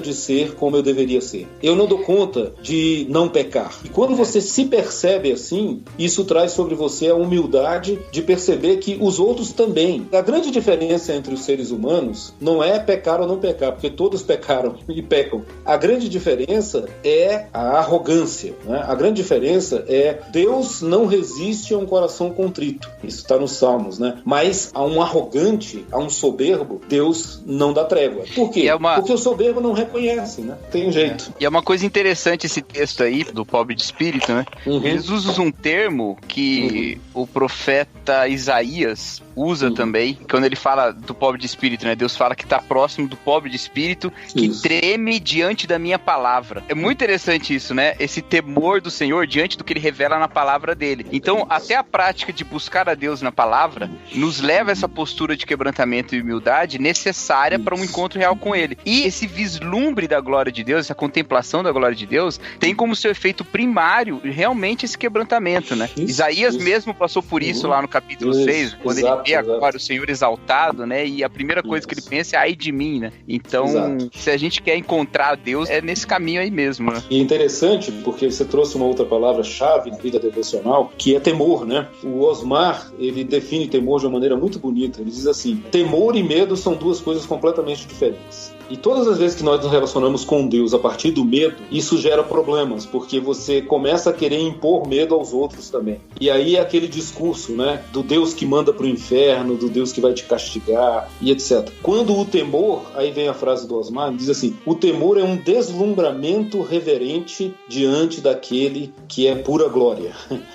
de ser como eu deveria ser. Eu não dou conta de não pecar. E quando você se percebe assim, isso traz sobre você a humildade de perceber que os outros também. A grande diferença entre os seres humanos não é pecar ou não pecar, porque todos pecaram e pecam. A grande diferença é a arrogância, né? A grande diferença é Deus não resiste a um coração contrito. Isso está nos Salmos, né? Mas a um arrogante, a um soberbo, Deus não dá trégua. Por quê? Porque o soberbo não reconhece, né? Tem jeito. E é uma coisa interessante esse texto aí, do pobre de espírito, né? Jesus usa um termo que o profeta Isaías usa também, quando ele fala do pobre de espírito, né? Deus fala que tá próximo do pobre de espírito, que treme diante da minha palavra. É muito interessante isso, né? Esse temor do Senhor diante do que ele revela na palavra dele. Então, até a prática de buscar a Deus na palavra nos leva a essa postura de quebrantamento e humildade necessária para um encontro real com ele. E esse vislumbre da glória de Deus, essa contemplação da glória de Deus, tem como seu efeito primário realmente esse quebrantamento, né? Isaías mesmo passou por isso lá no capítulo 6, quando ele vê agora o Senhor exaltado, né? E a primeira coisa que ele pensa é ai de mim, né? Então, se a gente quer encontrar Deus, é nesse caminho aí mesmo, né? E interessante, porque você trouxe uma outra palavra-chave na vida devocional, que é temor, né? O Osmar, ele define temor de uma maneira muito bonita. Ele diz assim: temor e medo são duas coisas completamente diferentes. E todas as vezes que nós nos relacionamos com Deus a partir do medo, isso gera problemas, porque você começa a querer impor medo aos outros também. E aí é aquele discurso, né, do Deus que manda pro inferno, do Deus que vai te castigar e etc. Quando o temor, aí vem a frase do Osmar, diz assim: o temor é um deslumbramento reverente diante daquele que é pura glória.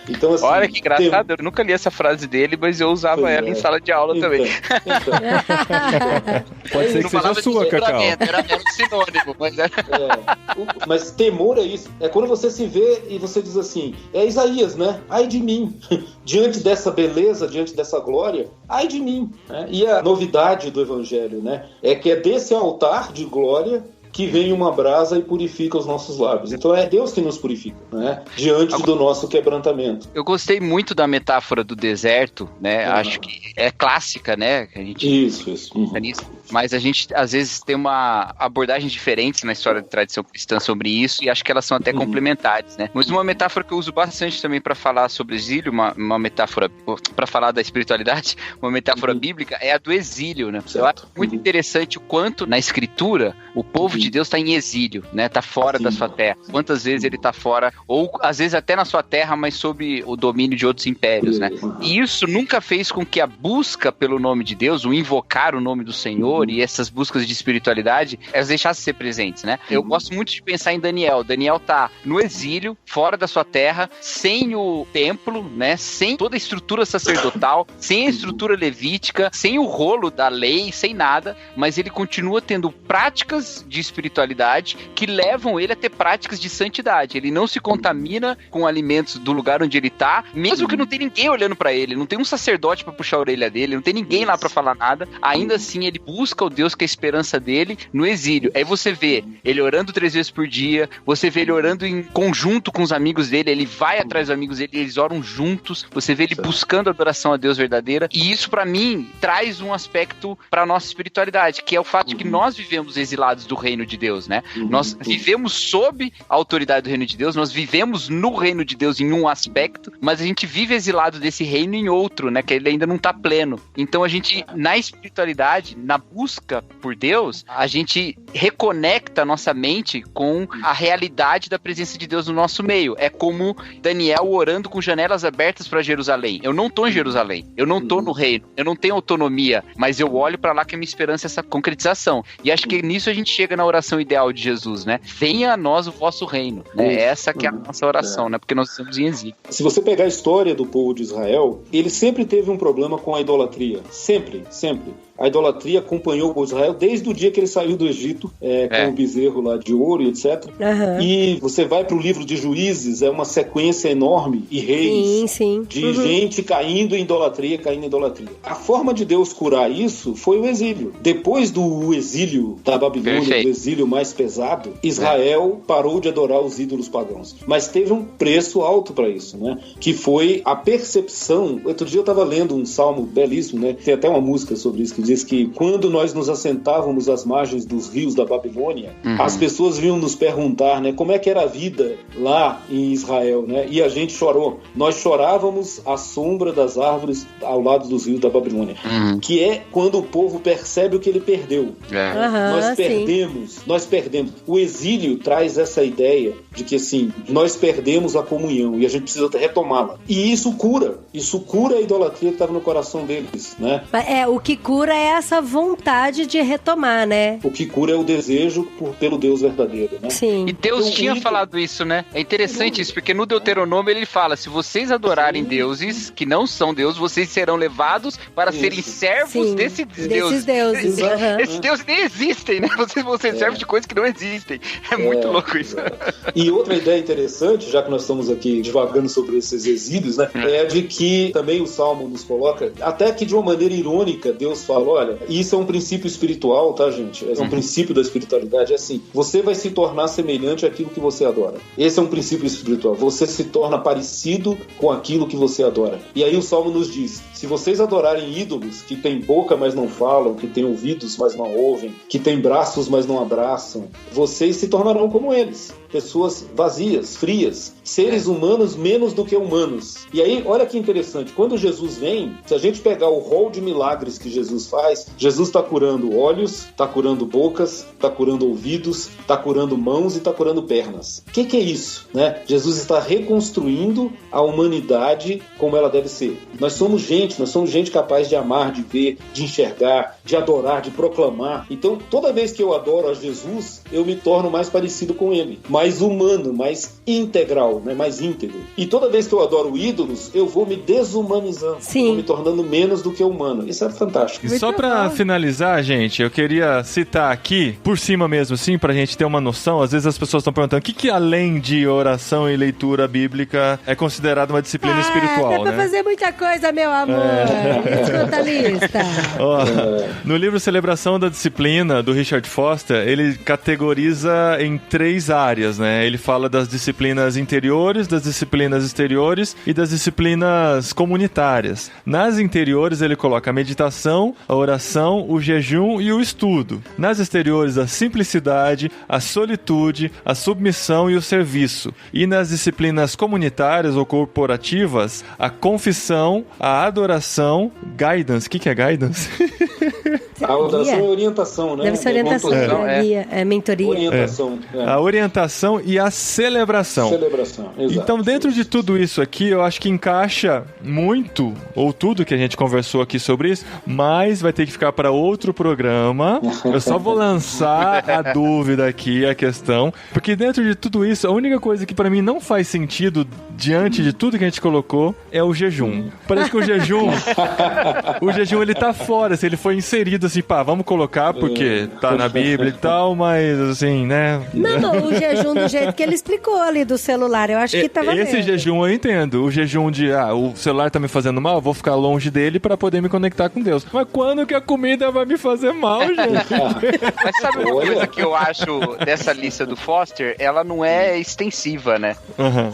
Então, assim, olha que engraçado, eu nunca li essa frase dele, mas eu usava ela em sala de aula também. Pode ser que seja sua, Cacau. Era um sinônimo, mas mas temor é isso. É quando você se vê e você diz assim: é Isaías, né? Ai de mim. Diante dessa beleza, diante dessa glória, ai de mim. Né? E a novidade do Evangelho, né? É que é desse altar de glória que vem uma brasa e purifica os nossos lábios. Então é Deus que nos purifica, né? Diante do nosso quebrantamento. Eu gostei muito da metáfora do deserto, né? Acho que é clássica, né? A gente isso. Mas a gente, às vezes, tem uma abordagem diferente na história da tradição cristã sobre isso, e acho que elas são até complementares, né? Mas uma metáfora que eu uso bastante também para falar sobre exílio, uma metáfora para falar da espiritualidade, uma metáfora bíblica, é a do exílio, né? Eu acho muito interessante o quanto, na Escritura, o povo de Deus está em exílio, né? Está fora da sua terra. Quantas vezes ele está fora, ou às vezes até na sua terra, mas sob o domínio de outros impérios, né? E isso nunca fez com que a busca pelo nome de Deus, o invocar o nome do Senhor e essas buscas de espiritualidade, elas deixassem de ser presentes, né? Eu gosto muito de pensar em Daniel. Daniel tá no exílio, fora da sua terra, sem o templo, né? Sem toda a estrutura sacerdotal, sem a estrutura levítica, sem o rolo da lei, sem nada, mas ele continua tendo práticas de espiritualidade que levam ele a ter práticas de santidade. Ele não se contamina com alimentos do lugar onde ele tá, mesmo que não tem ninguém olhando pra ele, não tem um sacerdote pra puxar a orelha dele, não tem ninguém lá pra falar nada, ainda assim ele busca o Deus que é a esperança dele no exílio. Aí você vê ele orando 3 vezes por dia, você vê ele orando em conjunto com os amigos dele, ele vai atrás dos amigos dele, eles oram juntos, você vê ele buscando a adoração a Deus verdadeira, e isso pra mim traz um aspecto pra nossa espiritualidade, que é o fato de que nós vivemos exilados do reino de Deus, né? Nós vivemos sob a autoridade do reino de Deus, nós vivemos no reino de Deus em um aspecto, mas a gente vive exilado desse reino em outro, né? Que ele ainda não tá pleno. Então a gente, na espiritualidade, na busca por Deus, a gente reconecta a nossa mente com a realidade da presença de Deus no nosso meio. É como Daniel orando com janelas abertas para Jerusalém. Eu não tô em Jerusalém, eu não tô no reino, eu não tenho autonomia, mas eu olho para lá que a minha esperança é essa concretização. E acho que nisso a gente chega na oração ideal de Jesus, né? Venha a nós o vosso reino. Né? Essa que é a nossa oração, né? Porque nós estamos em exílio. Se você pegar a história do povo de Israel, ele sempre teve um problema com a idolatria. Sempre. A idolatria acompanhou o povo de Israel desde o dia que ele saiu do Egito, com o bezerro lá de ouro e etc. E você vai para o livro de Juízes, é uma sequência enorme, e reis, de gente caindo em idolatria. A forma de Deus curar isso foi o exílio. Depois do exílio da Babilônia, do exílio mais pesado, Israel parou de adorar os ídolos pagãos. Mas teve um preço alto para isso, né? Que foi a percepção. Outro dia eu estava lendo um salmo belíssimo, né? Tem até uma música sobre isso, que diz que quando nós nos assentávamos às margens dos rios da Babilônia, as pessoas vinham nos perguntar, né, como é que era a vida lá em Israel, né? E a gente chorou. Nós chorávamos à sombra das árvores ao lado dos rios da Babilônia. Que é quando o povo percebe o que ele perdeu. Nós perdemos ídolos, nós perdemos. O exílio traz essa ideia de que, assim, nós perdemos a comunhão e a gente precisa retomá-la. E isso cura a idolatria que estava no coração deles, né? O que cura é essa vontade de retomar, né? O que cura é o desejo pelo Deus verdadeiro, né? Sim. E Deus tinha falado isso, né? É interessante isso, porque no Deuteronômio ele fala, se vocês adorarem deuses que não são deuses, vocês serão levados para serem servos desses deuses. Esses deuses nem existem, né? Vocês vão ser servos de coisas que não existem. É muito louco isso. E outra ideia interessante, já que nós estamos aqui divagando sobre esses exílios, né? É de que também o Salmo nos coloca, até que de uma maneira irônica, Deus fala, olha, isso é um princípio espiritual, tá, gente? É um princípio da espiritualidade, é assim, você vai se tornar semelhante àquilo que você adora. Esse é um princípio espiritual. Você se torna parecido com aquilo que você adora. E aí o Salmo nos diz, se vocês adorarem ídolos que têm boca, mas não falam, que têm ouvidos, mas não ouvem, que têm braços, mas não abraçam, vocês se tornarão como eles. Pessoas vazias, frias, seres humanos menos do que humanos. E aí, olha que interessante, quando Jesus vem, se a gente pegar o rol de milagres que Jesus faz, Jesus está curando olhos, está curando bocas, está curando ouvidos, está curando mãos e está curando pernas. O que é isso, né? Jesus está reconstruindo a humanidade como ela deve ser. Nós somos gente capaz de amar, de ver, de enxergar, de adorar, de proclamar. Então, toda vez que eu adoro a Jesus, eu me torno mais parecido com ele, mais humano, mais integral, né? Mais íntegro. E toda vez que eu adoro ídolos, eu vou me desumanizando, vou me tornando menos do que humano. Isso é fantástico. E só pra finalizar, gente, eu queria citar aqui, por cima mesmo, assim, pra gente ter uma noção. Às vezes as pessoas estão perguntando o que além de oração e leitura bíblica é considerado uma disciplina espiritual, dá pra fazer muita coisa, meu amor. Escuta a lista. No livro Celebração da Disciplina, do Richard Foster, ele categoriza em 3 áreas, né? Ele fala das disciplinas interiores, das disciplinas exteriores e das disciplinas comunitárias. Nas interiores, ele coloca a meditação, a oração, o jejum e o estudo. Nas exteriores, a simplicidade, a solitude, a submissão e o serviço. E nas disciplinas comunitárias ou corporativas, a confissão, a adoração, guidance. O que é guidance? A adoração é orientação, né? Deve ser orientação, mentoria. Orientação. A orientação e a celebração. Exato. Então, dentro de tudo isso aqui, eu acho que encaixa muito, ou tudo que a gente conversou aqui sobre isso, mas vai ter que ficar para outro programa. Eu só vou lançar a dúvida aqui, a questão, porque dentro de tudo isso, a única coisa que para mim não faz sentido diante de tudo que a gente colocou é o jejum. Parece que o jejum ele tá fora, se ele foi inserido assim, vamos colocar porque tá na Bíblia e tal, mas assim, né? Não, o jejum do jeito que ele explicou ali do celular, eu acho que tava esse jejum eu entendo, o jejum de, o celular tá me fazendo mal, eu vou ficar longe dele pra poder me conectar com Deus. Mas quando que a comida vai me fazer mal, gente? Mas sabe uma coisa que eu acho dessa lista do Foster? Ela não é extensiva, né?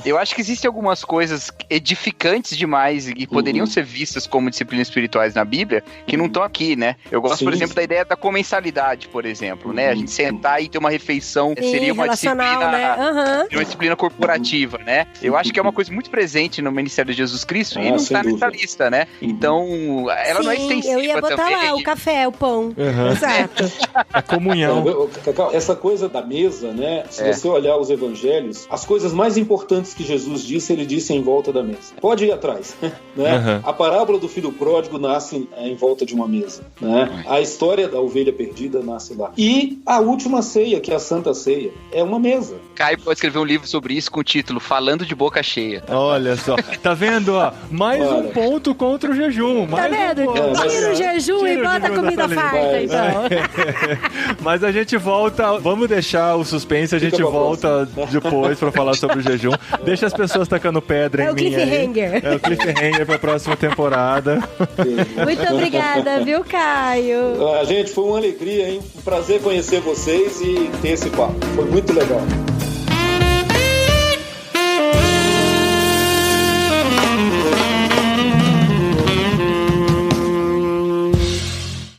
Eu acho que existem algumas coisas edificantes demais e poderiam ser vistas como disciplinas espirituais na Bíblia que não estão aqui, né? Eu gosto, por exemplo, da ideia da comensalidade, por exemplo, né? A gente sentar e ter uma refeição seria uma disciplina, né? Uma disciplina corporativa, né? Eu acho que é uma coisa muito presente no Ministério de Jesus Cristo e não está nessa lista, né? Então, ela não é extensiva. Eu ia botar também lá o café, o pão. Exato. A comunhão. Então, essa coisa da mesa, né? Se você olhar os evangelhos, as coisas mais importantes que Jesus disse, ele disse em volta da mesa. Pode ir atrás, né? A parábola do filho pródigo nasce em volta de uma mesa, né? A história da ovelha perdida nasce lá. E a última ceia, que é a Santa Ceia, é uma mesa. Caio pode escrever um livro sobre isso com o título Falando de Boca Cheia. Olha só. Tá vendo, ó? Mais um ponto contra o jejum. Tá vendo? Tira o jejum e bota a comida farta, então. Mas a gente volta, vamos deixar o suspense, a gente volta depois pra falar sobre o jejum. Deixa as pessoas tacando pedra em mim aí. É o cliffhanger pra próxima temporada. Muito obrigada, viu, Caio? Gente, foi uma alegria, hein? Um prazer conhecer vocês e ter esse papo. Foi muito legal.